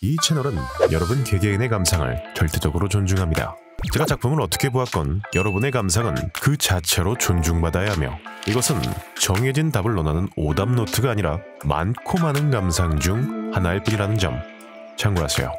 이 채널은 여러분 개개인의 감상을 절대적으로 존중합니다. 제가 작품을 어떻게 보았건 여러분의 감상은 그 자체로 존중받아야 하며, 이것은 정해진 답을 논하는 오답 노트가 아니라 많고 많은 감상 중 하나일 뿐이라는 점 참고하세요.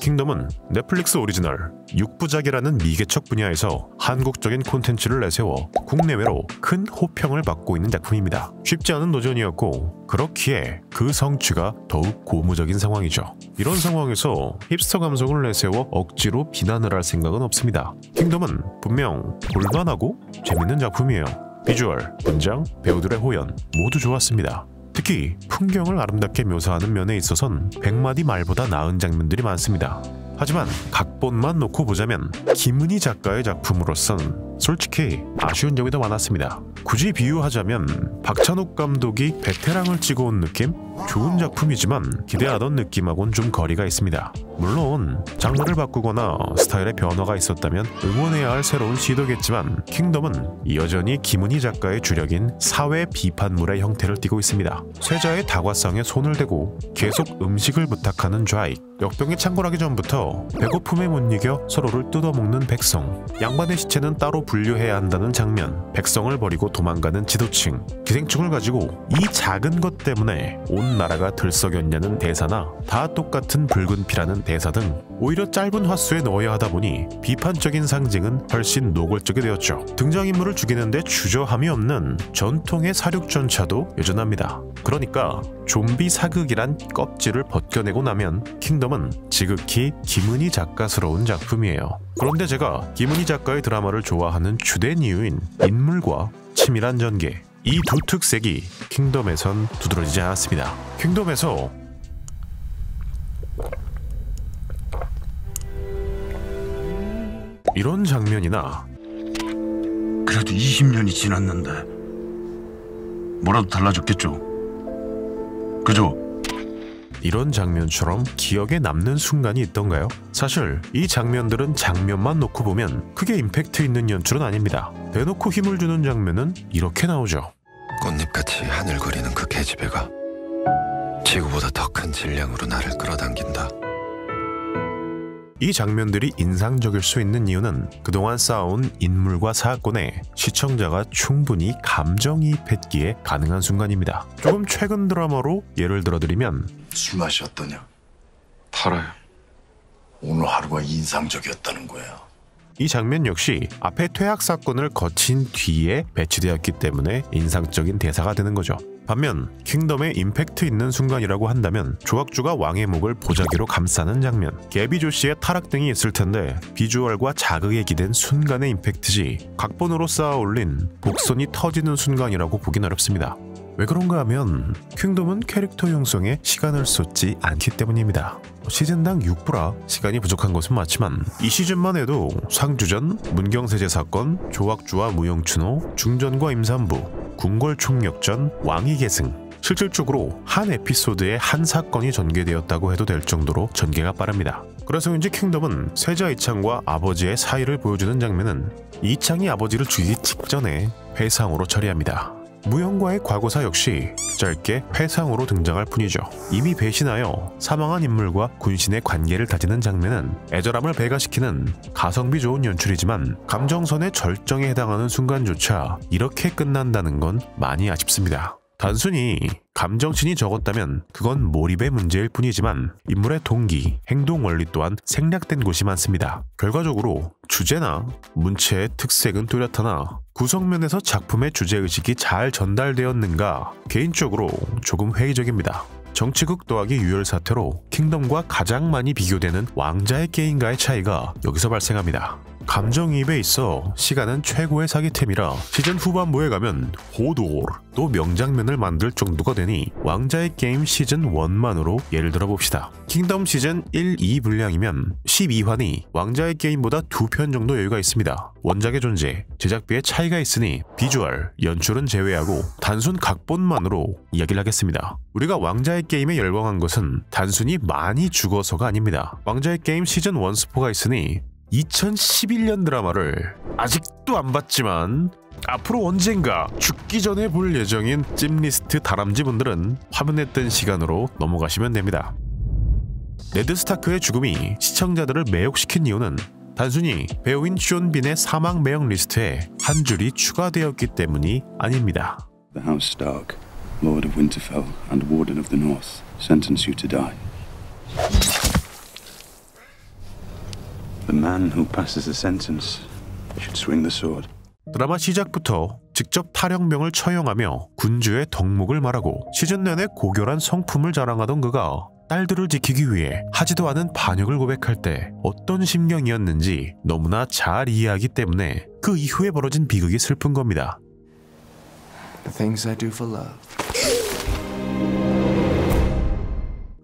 킹덤은 넷플릭스 오리지널 6부작이라는 미개척 분야에서 한국적인 콘텐츠를 내세워 국내외로 큰 호평을 받고 있는 작품입니다. 쉽지 않은 도전이었고, 그렇기에 그 성취가 더욱 고무적인 상황이죠. 이런 상황에서 힙스터 감성을 내세워 억지로 비난을 할 생각은 없습니다. 킹덤은 분명 볼만하고 재밌는 작품이에요. 비주얼, 분장, 배우들의 호연 모두 좋았습니다. 특히 풍경을 아름답게 묘사하는 면에 있어선 100마디 말보다 나은 장면들이 많습니다. 하지만 각본만 놓고 보자면 김은희 작가의 작품으로선 솔직히 아쉬운 점이 더 많았습니다. 굳이 비유하자면 박찬욱 감독이 베테랑을 찍어온 느낌? 좋은 작품이지만 기대하던 느낌하고는 좀 거리가 있습니다. 물론 장르를 바꾸거나 스타일의 변화가 있었다면 응원해야 할 새로운 시도겠지만, 킹덤은 여전히 김은희 작가의 주력인 사회 비판물의 형태를 띠고 있습니다. 쇠자의 다과상에 손을 대고 계속 음식을 부탁하는 좌익, 역병에 창궐하기 전부터 배고픔에 못 이겨 서로를 뜯어먹는 백성, 양반의 시체는 따로 분류해야 한다는 장면, 백성을 버리고 도망가는 지도층, 기생충을 가지고 이 작은 것 때문에 온 나라가 들썩였냐는 대사나 다 똑같은 붉은 피라는 대사 등 오히려 짧은 화수에 넣어야 하다 보니 비판적인 상징은 훨씬 노골적이 되었죠. 등장인물을 죽이는데 주저함이 없는 전통의 사륙전차도 여전합니다. 그러니까 좀비 사극이란 껍질을 벗겨내고 나면 킹덤은 지극히 김은희 작가스러운 작품이에요. 그런데 제가 김은희 작가의 드라마를 좋아하는 주된 이유인 인물과 치밀한 전개, 이 두 특색이 킹덤에선 두드러지지 않았습니다. 킹덤에서 이런 장면이나 그래도 20년이 지났는데 뭐라도 달라졌겠죠. 그죠? 이런 장면처럼 기억에 남는 순간이 있던가요? 사실 이 장면들은 장면만 놓고 보면 크게 임팩트 있는 연출은 아닙니다. 대놓고 힘을 주는 장면은 이렇게 나오죠. 꽃잎같이 하늘거리는 그 계집애가 지구보다 더 큰 질량으로 나를 끌어당긴다. 이 장면들이 인상적일 수 있는 이유는 그동안 쌓아온 인물과 사건에 시청자가 충분히 감정이입했기에 가능한 순간입니다. 조금 최근 드라마로 예를 들어드리면 술 맛이 어떠냐? 달아요. 오늘 하루가 인상적이었다는 거야. 이 장면 역시 앞에 퇴학 사건을 거친 뒤에 배치되었기 때문에 인상적인 대사가 되는 거죠. 반면 킹덤의 임팩트 있는 순간이라고 한다면 조각주가 왕의 목을 보자기로 감싸는 장면, 개비조 씨의 타락 등이 있을 텐데 비주얼과 자극에 기댄 순간의 임팩트지 각본으로 쌓아 올린 복선이 터지는 순간이라고 보긴 어렵습니다. 왜 그런가 하면 킹덤은 캐릭터 형성에 시간을 쏟지 않기 때문입니다. 시즌당 6부라 시간이 부족한 것은 맞지만 이 시즌만 해도 상주전, 문경세제 사건, 조각주와 무용춘호, 중전과 임산부, 궁궐총력전, 왕위계승, 실질적으로 한 에피소드에 한 사건이 전개되었다고 해도 될 정도로 전개가 빠릅니다. 그래서인지 킹덤은 세자 이창과 아버지의 사이를 보여주는 장면은 이창이 아버지를 죽이기 직전에 회상으로 처리합니다. 무영과의 과거사 역시 짧게 회상으로 등장할 뿐이죠. 이미 배신하여 사망한 인물과 군신의 관계를 다지는 장면은 애절함을 배가시키는 가성비 좋은 연출이지만 감정선의 절정에 해당하는 순간조차 이렇게 끝난다는 건 많이 아쉽습니다. 단순히 감정신이 적었다면 그건 몰입의 문제일 뿐이지만 인물의 동기, 행동 원리 또한 생략된 곳이 많습니다. 결과적으로 주제나 문체의 특색은 뚜렷하나 구성면에서 작품의 주제의식이 잘 전달되었는가 개인적으로 조금 회의적입니다. 정치극 더하기 유혈 사태로 킹덤과 가장 많이 비교되는 왕자의 게임과의 차이가 여기서 발생합니다. 감정이입에 있어 시간은 최고의 사기템이라 시즌 후반부에 가면 호도또 명장면을 만들 정도가 되니 왕자의 게임 시즌 1만으로 예를 들어봅시다. 킹덤 시즌 1, 2 분량이면 12화니 왕자의 게임보다 2편 정도 여유가 있습니다. 원작의 존재, 제작비의 차이가 있으니 비주얼, 연출은 제외하고 단순 각본만으로 이야기를 하겠습니다. 우리가 왕자의 게임에 열광한 것은 단순히 많이 죽어서가 아닙니다. 왕자의 게임 시즌 1 스포가 있으니 2011년 드라마를 아직도 안 봤지만 앞으로 언젠가 죽기 전에 볼 예정인 찜리스트 다람쥐 분들은 화면에 뜬 시간으로 넘어가시면 됩니다. 네드 스타크의 죽음이 시청자들을 매혹시킨 이유는 단순히 배우인 숀 빈의 사망 매형 리스트에 한 줄이 추가되었기 때문이 아닙니다. The House Stark, Lord of Winterfell and Warden of the North, sentence you to die. The man who passes the sentence should swing the sword. 드라마 시작부터 직접 탈영병을 처형하며 군주의 덕목을 말하고 시즌 내내 고결한 성품을 자랑하던 그가 딸들을 지키기 위해 하지도 않은 반역을 고백할 때 어떤 심경이었는지 너무나 잘 이해하기 때문에 그 이후에 벌어진 비극이 슬픈 겁니다. The things I do for love.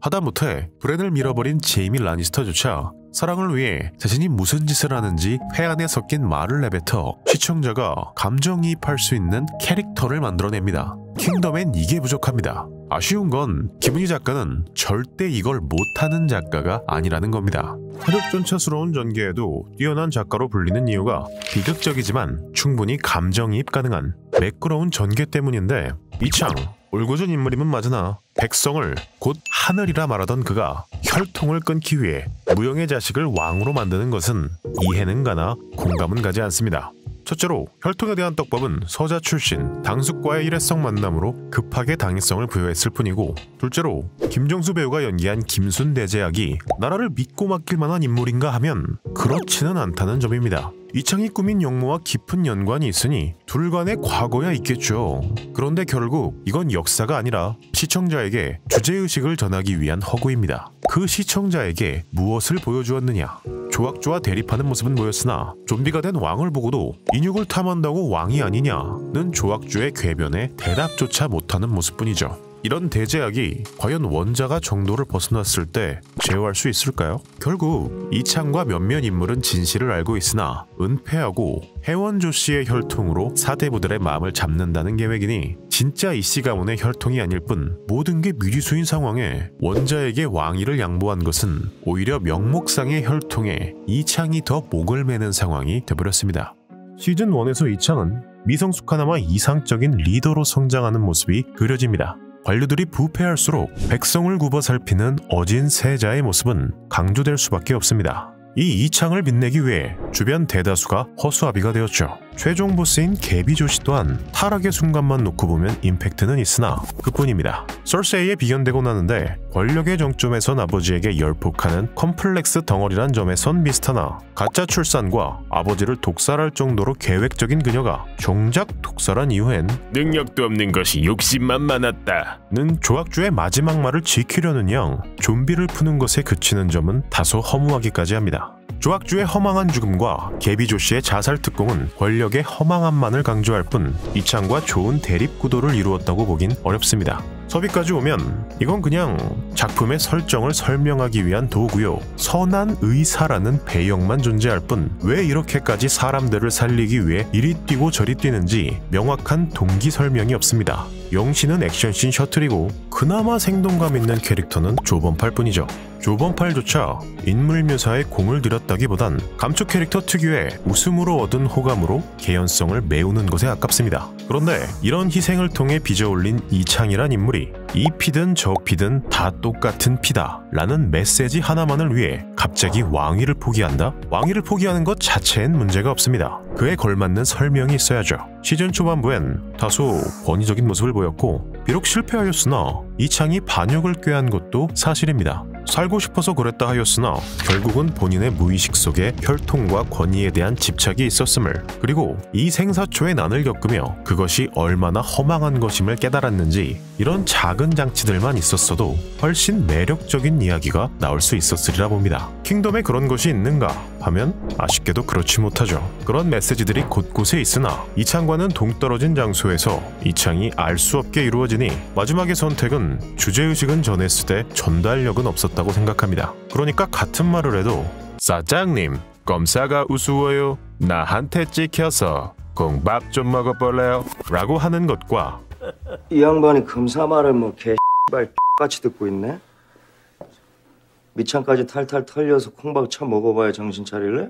하다못해 브랜을 밀어버린 제이미 라니스터조차 사랑을 위해 자신이 무슨 짓을 하는지 회한에 섞인 말을 내뱉어 시청자가 감정이입할 수 있는 캐릭터를 만들어냅니다. 킹덤엔 이게 부족합니다. 아쉬운 건 김은희 작가는 절대 이걸 못하는 작가가 아니라는 겁니다. 화력전차스러운 전개에도 뛰어난 작가로 불리는 이유가 비극적이지만 충분히 감정이입 가능한 매끄러운 전개 때문인데 이창, 울고준 인물임은 맞으나 백성을 곧 하늘이라 말하던 그가 혈통을 끊기 위해 무영의 자식을 왕으로 만드는 것은 이해는 가나 공감은 가지 않습니다. 첫째로 혈통에 대한 떡밥은 서자 출신 당숙과의 일회성 만남으로 급하게 당위성을 부여했을 뿐이고, 둘째로 김정수 배우가 연기한 김순 대제약이 나라를 믿고 맡길 만한 인물인가 하면 그렇지는 않다는 점입니다. 이창이 꾸민 역모와 깊은 연관이 있으니 둘 간의 과거야 있겠죠. 그런데 결국 이건 역사가 아니라 시청자에게 주제의식을 전하기 위한 허구입니다. 그 시청자에게 무엇을 보여주었느냐? 조악조와 대립하는 모습은 보였으나 좀비가 된 왕을 보고도 인육을 탐한다고 왕이 아니냐는 조악조의 궤변에 대답조차 못하는 모습뿐이죠. 이런 대제약이 과연 원작가 정도를 벗어났을 때 제어할 수 있을까요? 결국 이창과 몇몇 인물은 진실을 알고 있으나 은폐하고 혜원조 씨의 혈통으로 사대부들의 마음을 잡는다는 계획이니 진짜 이씨 가문의 혈통이 아닐 뿐 모든 게 미리수인 상황에 원자에게 왕위를 양보한 것은 오히려 명목상의 혈통에 이창이 더 목을 매는 상황이 되버렸습니다. 시즌 1에서 이창은 미성숙하나마 이상적인 리더로 성장하는 모습이 그려집니다. 관료들이 부패할수록 백성을 굽어 살피는 어진 세자의 모습은 강조될 수밖에 없습니다. 이 이창을 빛내기 위해 주변 대다수가 허수아비가 되었죠. 최종 보스인 개비조시 또한 타락의 순간만 놓고 보면 임팩트는 있으나 그뿐입니다. 설세이에 비견되고 나는데 권력의 정점에선 아버지에게 열폭하는 컴플렉스 덩어리란 점에선 비슷하나 가짜 출산과 아버지를 독살할 정도로 계획적인 그녀가 정작 독살한 이후엔 능력도 없는 것이 욕심만 많았다는 조악주의 마지막 말을 지키려는 양 좀비를 푸는 것에 그치는 점은 다소 허무하기까지 합니다. 조악주의 허망한 죽음과 개비조씨의 자살 특공은 권력의 허망함만을 강조할 뿐 이창과 좋은 대립 구도를 이루었다고 보긴 어렵습니다. 서비까지 오면 이건 그냥 작품의 설정을 설명하기 위한 도구요, 선한 의사라는 배역만 존재할 뿐 왜 이렇게까지 사람들을 살리기 위해 이리 뛰고 저리 뛰는지 명확한 동기 설명이 없습니다. 영신은 액션씬 셔틀이고 그나마 생동감 있는 캐릭터는 조범팔 뿐이죠. 조범팔조차 인물 묘사에 공을 들였다기보단 감초 캐릭터 특유의 웃음으로 얻은 호감으로 개연성을 메우는 것에 아깝습니다. 그런데 이런 희생을 통해 빚어올린 이창이란 인물이 이 피든 저 피든 다 똑같은 피다 라는 메시지 하나만을 위해 갑자기 왕위를 포기한다? 왕위를 포기하는 것 자체엔 문제가 없습니다. 그에 걸맞는 설명이 있어야죠. 시즌 초반부엔 다소 권위적인 모습을 보였고 비록 실패하였으나 이창이 반역을 꾀한 것도 사실입니다. 살고 싶어서 그랬다 하였으나 결국은 본인의 무의식 속에 혈통과 권위에 대한 집착이 있었음을, 그리고 이 생사초의 난을 겪으며 그것이 얼마나 허망한 것임을 깨달았는지 이런 작은 장치들만 있었어도 훨씬 매력적인 이야기가 나올 수 있었으리라 봅니다. 킹덤에 그런 것이 있는가 하면 아쉽게도 그렇지 못하죠. 그런 메시지들이 곳곳에 있으나 이창과는 동떨어진 장소에서 이창이 알 수 없게 이루어지니 마지막의 선택은 주제의식은 전했을 때 전달력은 없었다고 생각합니다. 그러니까 같은 말을 해도 사장님, 검사가 우스워요. 나한테 찍혀서 공밥 좀 먹어볼래요? 라고 하는 것과 이 양반이 검사 말을 뭐 개X발 X같이 듣고 있네? 밑창까지 탈탈 털려서 콩밥 쳐 먹어봐야 정신 차릴래?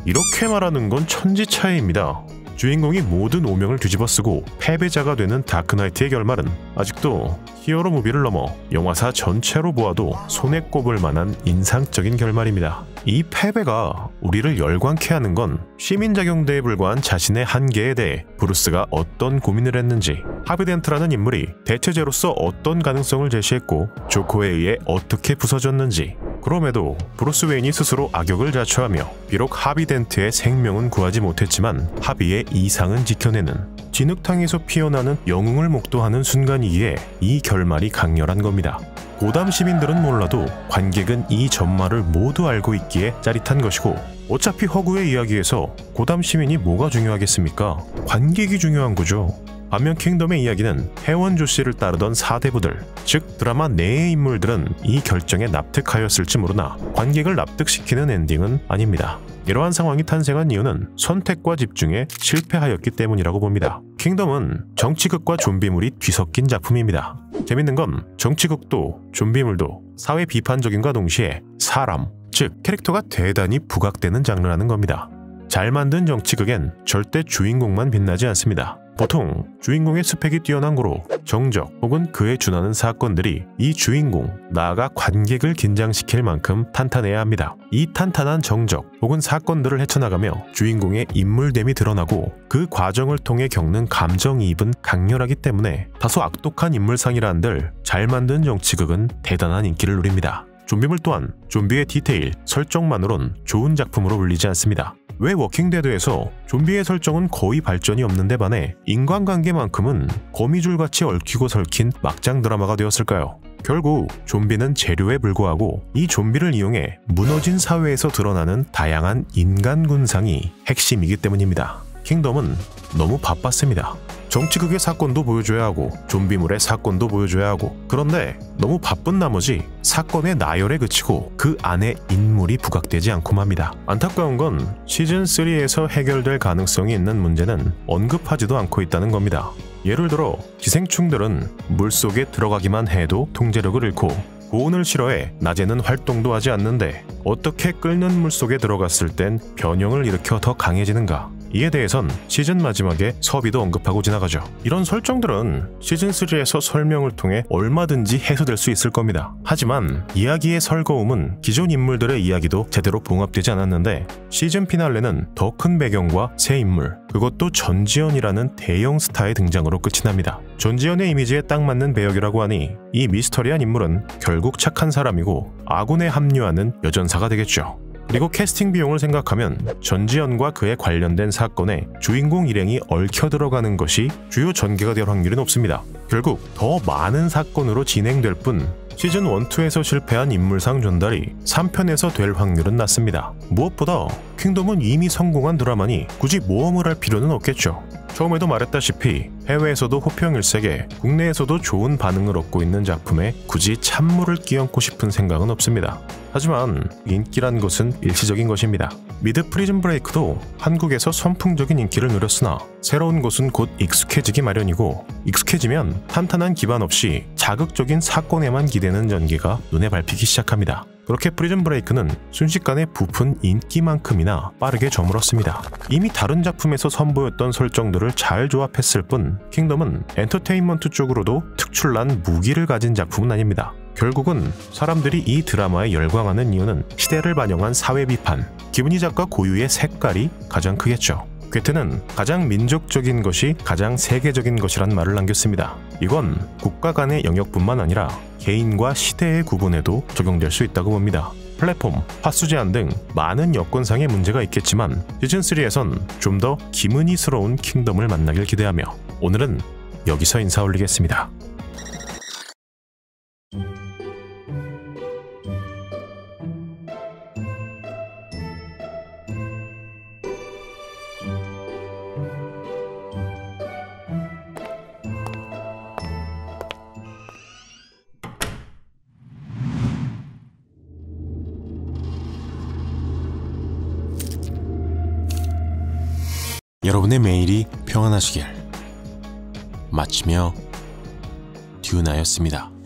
이렇게 말하는 건 천지 차이입니다. 주인공이 모든 오명을 뒤집어쓰고 패배자가 되는 다크나이트의 결말은 아직도 히어로 무비를 넘어 영화사 전체로 보아도 손에 꼽을 만한 인상적인 결말입니다. 이 패배가 우리를 열광케 하는 건 시민작용대에 불과한 자신의 한계에 대해 브루스가 어떤 고민을 했는지, 하비덴트라는 인물이 대체제로서 어떤 가능성을 제시했고 조커에 의해 어떻게 부서졌는지, 그럼에도 브루스 웨인이 스스로 악역을 자처하며 비록 하비덴트의 생명은 구하지 못했지만 하비의 이상은 지켜내는 진흙탕에서 피어나는 영웅을 목도하는 순간이기에 이 결말이 강렬한 겁니다. 고담 시민들은 몰라도 관객은 이 전말을 모두 알고 있기에 짜릿한 것이고, 어차피 허구의 이야기에서 고담 시민이 뭐가 중요하겠습니까? 관객이 중요한 거죠. 반면 킹덤의 이야기는 해원 조씨를 따르던 사대부들, 즉 드라마 내의 인물들은 이 결정에 납득하였을지 모르나 관객을 납득시키는 엔딩은 아닙니다. 이러한 상황이 탄생한 이유는 선택과 집중에 실패하였기 때문이라고 봅니다. 킹덤은 정치극과 좀비물이 뒤섞인 작품입니다. 재밌는 건 정치극도 좀비물도 사회 비판적인과 동시에 사람, 즉 캐릭터가 대단히 부각되는 장르라는 겁니다. 잘 만든 정치극엔 절대 주인공만 빛나지 않습니다. 보통 주인공의 스펙이 뛰어난 거로 정적 혹은 그에 준하는 사건들이 이 주인공, 나아가 관객을 긴장시킬 만큼 탄탄해야 합니다. 이 탄탄한 정적 혹은 사건들을 헤쳐나가며 주인공의 인물됨이 드러나고 그 과정을 통해 겪는 감정이입은 강렬하기 때문에 다소 악독한 인물상이라 한들 잘 만든 정치극은 대단한 인기를 누립니다. 좀비물 또한 좀비의 디테일, 설정만으론 좋은 작품으로 불리지 않습니다. 왜 워킹데드에서 좀비의 설정은 거의 발전이 없는데 반해 인간관계만큼은 거미줄같이 얽히고 설킨 막장 드라마가 되었을까요? 결국 좀비는 재료에 불과하고 이 좀비를 이용해 무너진 사회에서 드러나는 다양한 인간 군상이 핵심이기 때문입니다. 킹덤은 너무 바빴습니다. 정치극의 사건도 보여줘야 하고 좀비물의 사건도 보여줘야 하고, 그런데 너무 바쁜 나머지 사건의 나열에 그치고 그 안에 인물이 부각되지 않고 맙니다. 안타까운 건 시즌3에서 해결될 가능성이 있는 문제는 언급하지도 않고 있다는 겁니다. 예를 들어 기생충들은 물속에 들어가기만 해도 통제력을 잃고 고온을 싫어해 낮에는 활동도 하지 않는데 어떻게 끓는 물속에 들어갔을 땐 변형을 일으켜 더 강해지는가? 이에 대해선 시즌 마지막에 서비도 언급하고 지나가죠. 이런 설정들은 시즌3에서 설명을 통해 얼마든지 해소될 수 있을 겁니다. 하지만 이야기의 설거움은 기존 인물들의 이야기도 제대로 봉합되지 않았는데 시즌 피날레는 더 큰 배경과 새 인물, 그것도 전지현이라는 대형 스타의 등장으로 끝이 납니다. 전지현의 이미지에 딱 맞는 배역이라고 하니 이 미스터리한 인물은 결국 착한 사람이고 아군에 합류하는 여전사가 되겠죠. 그리고 캐스팅 비용을 생각하면 전지현과 그에 관련된 사건에 주인공 일행이 얽혀 들어가는 것이 주요 전개가 될 확률이 높습니다. 결국 더 많은 사건으로 진행될 뿐 시즌 1, 2에서 실패한 인물상 전달이 3편에서 될 확률은 낮습니다. 무엇보다 킹덤은 이미 성공한 드라마니 굳이 모험을 할 필요는 없겠죠. 처음에도 말했다시피 해외에서도 호평일색에 국내에서도 좋은 반응을 얻고 있는 작품에 굳이 찬물을 끼얹고 싶은 생각은 없습니다. 하지만 인기란 것은 일시적인 것입니다. 미드 프리즌 브레이크도 한국에서 선풍적인 인기를 누렸으나 새로운 곳은 곧 익숙해지기 마련이고, 익숙해지면 탄탄한 기반 없이 자극적인 사건에만 기대는 전개가 눈에 밟히기 시작합니다. 그렇게 프리즌 브레이크는 순식간에 부푼 인기만큼이나 빠르게 저물었습니다. 이미 다른 작품에서 선보였던 설정들을 잘 조합했을 뿐 킹덤은 엔터테인먼트 쪽으로도 특출난 무기를 가진 작품은 아닙니다. 결국은 사람들이 이 드라마에 열광하는 이유는 시대를 반영한 사회 비판, 김은희 작가 고유의 색깔이 가장 크겠죠. 괴테는 가장 민족적인 것이 가장 세계적인 것이란 말을 남겼습니다. 이건 국가 간의 영역뿐만 아니라 개인과 시대의 구분에도 적용될 수 있다고 봅니다. 플랫폼, 화수 제한 등 많은 여건상의 문제가 있겠지만 시즌3에선 좀 더 김은희스러운 킹덤을 만나길 기대하며 오늘은 여기서 인사 올리겠습니다. 여러분의 매일이 평안하시길. 마치며 듀나였습니다.